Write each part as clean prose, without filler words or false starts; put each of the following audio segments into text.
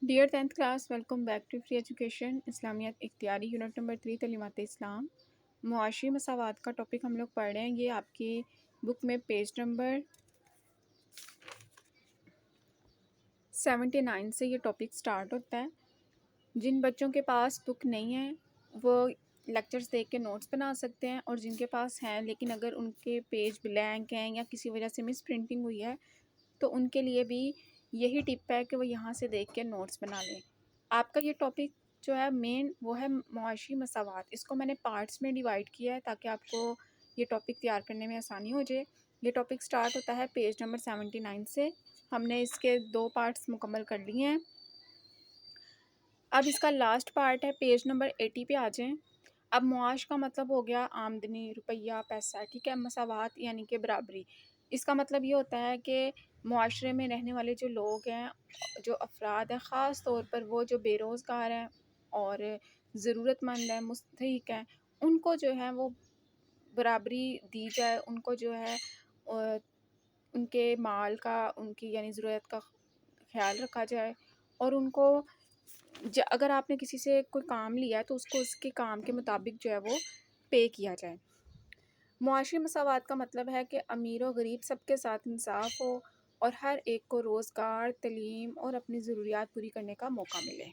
Dear 10th class, welcome back to free education اسلامیات اختیاری unit number 3 تعلیمات اسلام معاشی مساوات کا ٹاپک ہم لوگ پڑھ رہے ہیں۔ یہ آپ کی بک میں پیج نمبر 79 سے یہ ٹاپک سٹارٹ ہوتا ہے۔ جن بچوں کے پاس بک نہیں ہے وہ لیکچرز دیکھ کے نوٹس بنا سکتے ہیں، اور جن کے پاس ہیں لیکن اگر ان کے پیج بلینک ہیں یا کسی وجہ سے مس پرنٹنگ ہوئی ہے تو ان کے لیے بھی یہی ٹپ ہے کہ وہ یہاں سے دیکھ کے نوٹس بنا لیں۔ آپ کا یہ ٹاپک جو ہے مین وہ ہے معاشی مساوات۔ اس کو میں نے پارٹس میں ڈیوائڈ کیا ہے تاکہ آپ کو یہ ٹاپک تیار کرنے میں آسانی ہو جائے۔ یہ ٹاپک سٹارٹ ہوتا ہے پیج نمبر 79 سے۔ ہم نے اس کے 2 پارٹس مکمل کر لیے ہیں۔ اب اس کا لاسٹ پارٹ ہے، پیج نمبر 80 پہ آ جائیں۔ اب معاش کا مطلب ہو گیا آمدنی، روپیہ، پیسہ، ٹھیک ہے۔ مساوات یعنی کہ برابری۔ اس کا مطلب یہ ہوتا ہے کہ معاشرے میں رہنے والے جو لوگ ہیں، جو افراد ہیں، خاص طور پر وہ جو بے روزگار ہیں اور ضرورت مند ہیں، مستحق ہیں، ان کو جو ہے وہ برابری دی جائے، ان کو جو ہے ان کے مال کا، ان کی یعنی ضرورت کا خیال رکھا جائے، اور ان کو اگر آپ نے کسی سے کوئی کام لیا ہے تو اس کو اس کے کام کے مطابق جو ہے وہ پے کیا جائے۔ معاشی مساوات کا مطلب ہے کہ امیر و غریب سب کے ساتھ انصاف ہو اور ہر ایک کو روزگار، تعلیم اور اپنی ضروریات پوری کرنے کا موقع ملے۔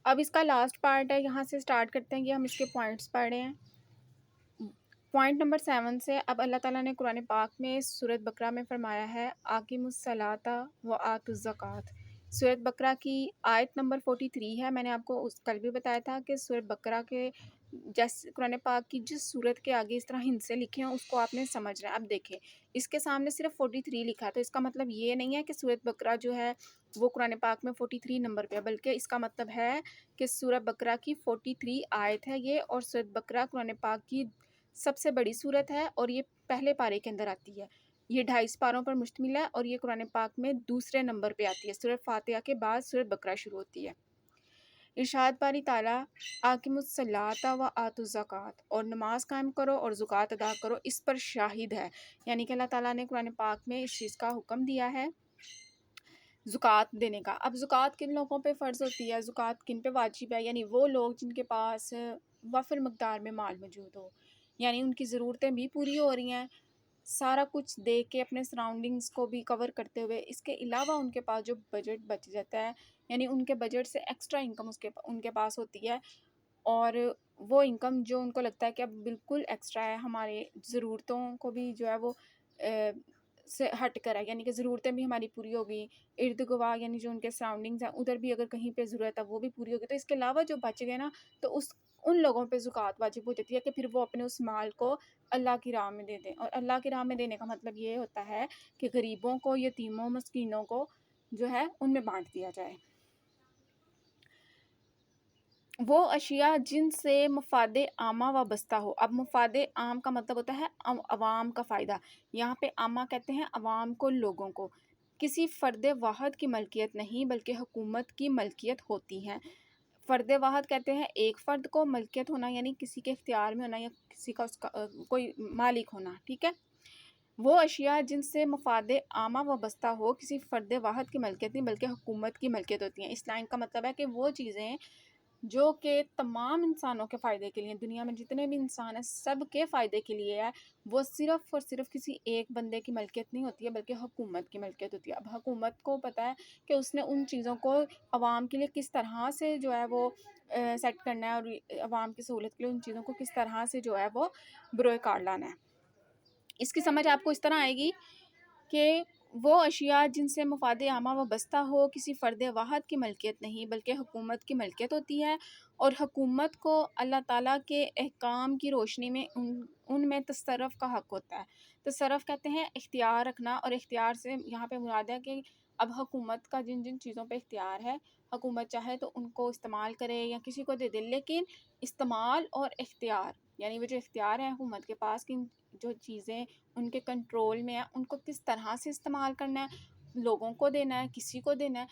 اب اس کا لاسٹ پارٹ ہے، یہاں سے سٹارٹ کرتے ہیں کہ ہم اس کے پوائنٹس پڑھے ہیں۔ پوائنٹ نمبر 7 سے، اب اللہ تعالیٰ نے قرآن پاک میں سورۃ بقرہ میں فرمایا ہے اقیموا الصلاۃ وآتوا الزکوٰۃ۔ سورۃ بقرہ کی آیت نمبر 43 ہے۔ میں نے آپ کو کل بھی بتایا تھا کہ سورۃ بقرہ کے جیسے قرآن پاک کی جس سورت کے آگے اس طرح ہندسے لکھے ہیں اس کو آپ نے سمجھنا ہے۔ اب دیکھیں، اس کے سامنے صرف 43 لکھا ہے، تو اس کا مطلب یہ نہیں ہے کہ سورۃ بقرہ جو ہے وہ قرآن پاک میں 43 نمبر پہ ہے، بلکہ اس کا مطلب ہے کہ سورۃ بقرہ کی 43 آیت ہے یہ، اور سورۃ بقرہ قرآن پاک کی سب سے بڑی سورت ہے، اور یہ پہلے پارے کے اندر آتی ہے۔ یہ 250 پاروں پر مشتمل ہے، اور یہ قرآن پاک میں دوسرے نمبر پہ آتی ہے۔ سورۃ فاتحہ کے بعد سورۃ بقرہ شروع ہوتی ہے۔ ارشاد باری تعالیٰ اقیموا الصلاۃ وآتوا الزکوٰۃ، اور نماز قائم کرو اور زکوٰۃ ادا کرو، اس پر شاہد ہے، یعنی کہ اللہ تعالیٰ نے قرآن پاک میں اس چیز کا حکم دیا ہے زکوٰۃ دینے کا۔ اب زکوٰۃ کن لوگوں پہ فرض ہوتی ہے، زکوٰۃ کن پہ واجب ہے، یعنی وہ لوگ جن کے پاس وافر مقدار میں مال موجود ہو، یعنی ان کی ضرورتیں بھی پوری ہو رہی ہیں، سارا کچھ دیکھ کے اپنے سراؤنڈنگز کو بھی کور کرتے ہوئے، اس کے علاوہ ان کے پاس جو بجٹ بچ جاتا ہے، یعنی ان کے بجٹ سے ایکسٹرا انکم ان کے پاس ہوتی ہے، اور وہ انکم جو ان کو لگتا ہے کہ اب بالکل ایکسٹرا ہے، ہمارے ضرورتوں کو بھی جو ہے وہ سے ہٹ کر ہے، یعنی کہ ضرورتیں بھی ہماری پوری ہو گئی، ارد گواہ یعنی جو ان کے سراؤنڈنگز ہیں ادھر بھی اگر کہیں پہ ضرورت ہے وہ بھی پوری ہوگی، تو اس کے علاوہ جو بچ گئے نا، تو ان لوگوں پہ زکوٰۃ واجب ہو جاتی ہے کہ پھر وہ اپنے اس مال کو اللہ کی راہ میں دے دیں۔ اور اللہ کی راہ میں دینے کا مطلب یہ ہوتا ہے کہ غریبوں کو، یتیموں، مسکینوں کو جو ہے ان میں بانٹ دیا جائے۔ وہ اشیاء جن سے مفاد عامہ وابستہ ہو۔ اب مفاد عام کا مطلب ہوتا ہے عوام کا فائدہ، یہاں پہ عامہ کہتے ہیں عوام کو، لوگوں کو۔ کسی فرد واحد کی ملکیت نہیں بلکہ حکومت کی ملکیت ہوتی ہے۔ فرد واحد کہتے ہیں ایک فرد کو ملکیت ہونا، یعنی کسی کے اختیار میں ہونا یا کسی کا اس کا کوئی مالک ہونا، ٹھیک ہے۔ وہ اشیاء جن سے مفاد عامہ وابستہ ہو کسی فرد واحد کی ملکیت نہیں بلکہ حکومت کی ملکیت ہوتی ہیں۔ اس لائن کا مطلب ہے کہ وہ چیزیں جو کہ تمام انسانوں کے فائدے کے لیے، دنیا میں جتنے بھی انسان ہیں سب کے فائدے کے لیے ہے، وہ صرف اور صرف کسی ایک بندے کی ملکیت نہیں ہوتی ہے بلکہ حکومت کی ملکیت ہوتی ہے۔ اب حکومت کو پتہ ہے کہ اس نے ان چیزوں کو عوام کے لیے کس طرح سے جو ہے وہ سیٹ کرنا ہے، اور عوام کی سہولت کے لیے ان چیزوں کو کس طرح سے جو ہے وہ بروئے کار لانا ہے۔ اس کی سمجھ آپ کو اس طرح آئے گی کہ وہ اشیاء جن سے مفاد عامہ وابستہ ہو کسی فرد واحد کی ملکیت نہیں بلکہ حکومت کی ملکیت ہوتی ہے، اور حکومت کو اللہ تعالیٰ کے احکام کی روشنی میں ان میں تصرف کا حق ہوتا ہے۔ تصرف کہتے ہیں اختیار رکھنا، اور اختیار سے یہاں پہ مراد ہے کہ اب حکومت کا جن جن چیزوں پہ اختیار ہے، حکومت چاہے تو ان کو استعمال کرے یا کسی کو دے دے، لیکن استعمال اور اختیار یعنی وہ جو اختیار ہے حکومت کے پاس کہ جو چیزیں ان کے کنٹرول میں ہیں ان کو کس طرح سے استعمال کرنا ہے، لوگوں کو دینا ہے، کسی کو دینا ہے،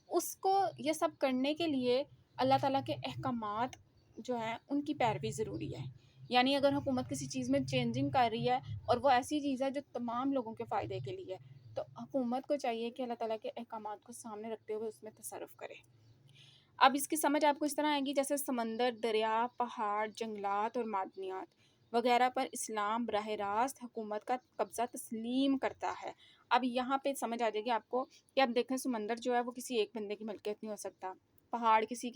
اس کو یہ سب کرنے کے لیے اللہ تعالیٰ کے احکامات جو ہیں ان کی پیروی ضروری ہے۔ یعنی اگر حکومت کسی چیز میں چینجنگ کر رہی ہے اور وہ ایسی چیز ہے جو تمام لوگوں کے فائدے کے لیے ہے، تو حکومت کو چاہیے کہ اللہ تعالیٰ کے احکامات کو سامنے رکھتے ہوئے اس میں تصرف کرے۔ اب اس کی سمجھ آپ کو اس طرح آئے گی جیسے سمندر، دریا، پہاڑ، جنگلات اور معدنیات وغیرہ پر اسلام براہ راست حکومت کا قبضہ تسلیم کرتا ہے۔ اب یہاں پہ سمجھ آ جائے گی آپ کو کہ اب دیکھیں سمندر جو ہے وہ کسی ایک بندے کی ملکیت نہیں ہو سکتا، پہاڑ کسی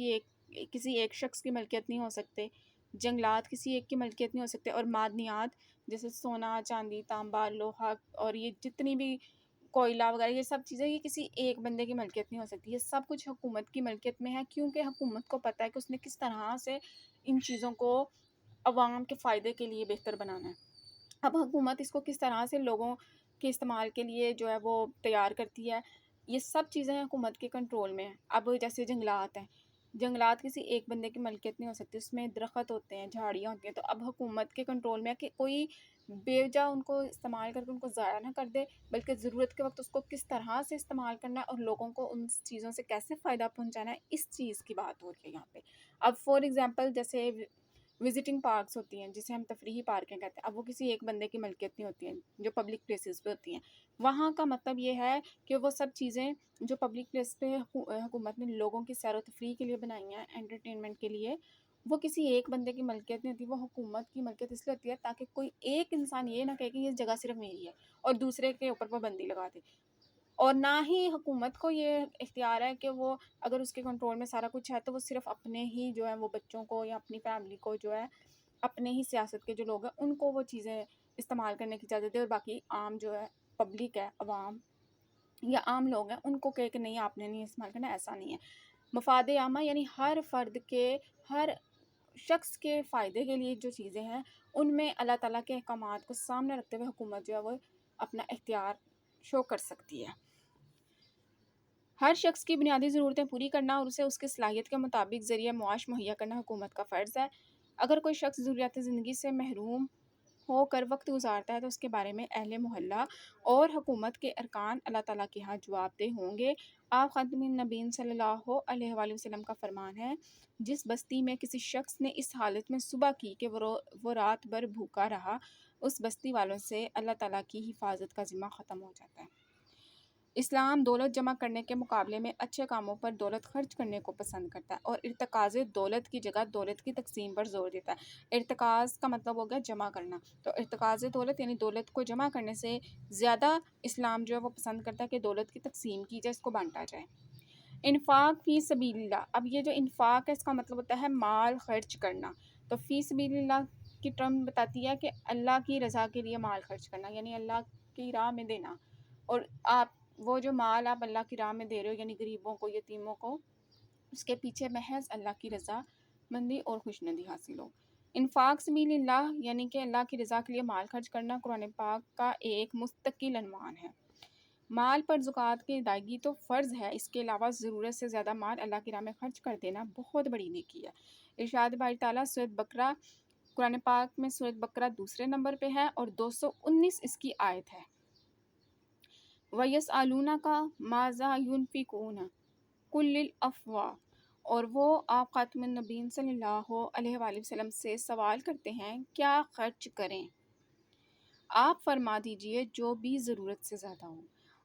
ایک شخص کی ملکیت نہیں ہو سکتے، جنگلات کسی ایک کی ملکیت نہیں ہو سکتے، اور معدنیات جیسے سونا، چاندی، تانبا، لوہا اور یہ جتنی بھی کوئلہ وغیرہ یہ سب چیزیں یہ کسی ایک بندے کی ملکیت نہیں ہو سکتی، یہ سب کچھ حکومت کی ملکیت میں ہے، کیونکہ حکومت کو پتہ ہے کہ اس نے کس طرح سے ان چیزوں کو عوام کے فائدے کے لیے بہتر بنانا ہے۔ اب حکومت اس کو کس طرح سے لوگوں کے استعمال کے لیے جو ہے وہ تیار کرتی ہے، یہ سب چیزیں حکومت کے کنٹرول میں ہیں۔ اب جیسے جنگلات ہیں، جنگلات کسی ایک بندے کی ملکیت نہیں ہو سکتی، اس میں درخت ہوتے ہیں، جھاڑیاں ہوتی ہیں، تو اب حکومت کے کنٹرول میں ہے کہ کوئی بے وجہ ان کو استعمال کر کے ان کو ضائع نہ کر دے، بلکہ ضرورت کے وقت اس کو کس طرح سے استعمال کرنا ہے اور لوگوں کو ان چیزوں سے کیسے فائدہ پہنچانا ہے، اس چیز کی بات ہو رہی ہے یہاں پہ۔ اب فور ایگزامپل جیسے وزٹنگ پارکس ہوتی ہیں جسے ہم تفریحی پارکیں کہتے ہیں، اب وہ کسی ایک بندے کی ملکیت نہیں ہوتی ہیں، جو پبلک پلیسز پہ ہوتی ہیں۔ وہاں کا مطلب یہ ہے کہ وہ سب چیزیں جو پبلک پلیس پہ حکومت نے لوگوں کی سیر و تفریح کے لیے بنائی ہیں، انٹرٹینمنٹ کے لیے، وہ کسی ایک بندے کی ملکیت نہیں ہوتی، وہ حکومت کی ملکیت اس لیے ہوتی ہے تاکہ کوئی ایک انسان یہ نہ کہے کہ یہ جگہ صرف میری ہے اور دوسرے کے اوپر پابندی لگا دے۔ اور نہ ہی حکومت کو یہ اختیار ہے کہ وہ اگر اس کے کنٹرول میں سارا کچھ ہے تو وہ صرف اپنے ہی جو ہے وہ بچوں کو یا اپنی فیملی کو جو ہے اپنے ہی سیاست کے جو لوگ ہیں ان کو وہ چیزیں استعمال کرنے کی اجازت دے، اور باقی عام جو ہے پبلک ہے، عوام یا عام لوگ ہیں ان کو کہے کہ نہیں آپ نے نہیں استعمال کرنا، ایسا نہیں ہے۔ مفاد عامہ یعنی ہر فرد کے، ہر شخص کے فائدے کے لیے جو چیزیں ہیں ان میں اللہ تعالیٰ کے احکامات کو سامنے رکھتے ہوئے حکومت جو ہے وہ اپنا اختیار شو کر سکتی ہے۔ ہر شخص کی بنیادی ضرورتیں پوری کرنا اور اسے اس کی صلاحیت کے مطابق ذریعہ معاش مہیا کرنا حکومت کا فرض ہے۔ اگر کوئی شخص ضروریات زندگی سے محروم ہو کر وقت گزارتا ہے تو اس کے بارے میں اہل محلہ اور حکومت کے ارکان اللہ تعالیٰ کے ہاں جواب دہ ہوں گے۔ آپ خاتم النبیین صلی اللہ علیہ وآلہ وسلم کا فرمان ہے، جس بستی میں کسی شخص نے اس حالت میں صبح کی کہ وہ رات بھر بھوکا رہا، اس بستی والوں سے اللہ تعالیٰ کی حفاظت کا ذمہ ختم ہو جاتا ہے۔ اسلام دولت جمع کرنے کے مقابلے میں اچھے کاموں پر دولت خرچ کرنے کو پسند کرتا ہے اور ارتکاز دولت کی جگہ دولت کی تقسیم پر زور دیتا ہے۔ ارتکاز کا مطلب ہو گیا جمع کرنا، تو ارتکاز دولت یعنی دولت کو جمع کرنے سے زیادہ اسلام جو ہے وہ پسند کرتا ہے کہ دولت کی تقسیم کی جائے، اس کو بانٹا جائے۔ انفاق فی سبیل اللہ، اب یہ جو انفاق ہے اس کا مطلب ہوتا ہے مال خرچ کرنا، تو فی سبیل اللہ کی ٹرم بتاتی ہے کہ اللہ کی رضا کے لیے مال خرچ کرنا، یعنی اللہ کی راہ میں دینا، اور آپ وہ جو مال آپ اللہ کی راہ میں دے رہے ہو یعنی غریبوں کو، یتیموں کو، اس کے پیچھے محض اللہ کی رضا مندی اور خوشنودی حاصل ہو۔ انفاق سبیل اللہ یعنی کہ اللہ کی رضا کے لیے مال خرچ کرنا قرآن پاک کا ایک مستقل عنوان ہے۔ مال پر زکوٰۃ کی ادائیگی تو فرض ہے، اس کے علاوہ ضرورت سے زیادہ مال اللہ کی راہ میں خرچ کر دینا بہت بڑی نیکی ہے۔ ارشاد باری تعالیٰ سورۃ بقرہ، قرآن پاک میں سورۃ بقرہ دوسرے نمبر پہ ہے اور 219 اس کی آیت ہے۔ وَيَسْأَلُونَكَ مَاذَا يُنْفِقُونَ قُلِ الْعَفْوَ، اور وہ آپ خاتم النبیین صلی اللہ علیہ وآلہ وسلم سے سوال کرتے ہیں کیا خرچ کریں، آپ فرما دیجئے جو بھی ضرورت سے زیادہ ہو۔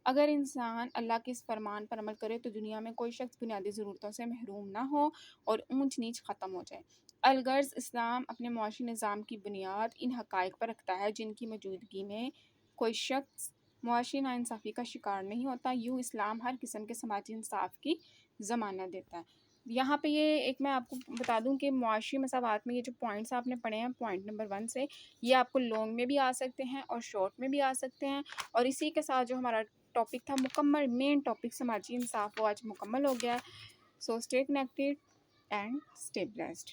اگر انسان اللہ کے اس فرمان پر عمل کرے تو دنیا میں کوئی شخص بنیادی ضرورتوں سے محروم نہ ہو اور اونچ نیچ ختم ہو جائے۔ الغرض اسلام اپنے معاشی نظام کی بنیاد ان حقائق پر رکھتا ہے جن کی موجودگی میں کوئی شخص معاشی ناانصافی کا شکار نہیں ہوتا۔ یوں اسلام ہر قسم کے سماجی انصاف کی ضمانت دیتا ہے۔ یہاں پہ یہ ایک میں آپ کو بتا دوں کہ معاشی مساوات میں یہ جو پوائنٹس آپ نے پڑھے ہیں پوائنٹ نمبر 1 سے، یہ آپ کو لانگ میں بھی آ سکتے ہیں اور شارٹ میں بھی آ سکتے ہیں، اور اسی کے ساتھ جو ہمارا ٹاپک تھا مکمل مین ٹاپک سماجی انصاف وہ آج مکمل ہو گیا ہے۔ So stay connected and stay blessed.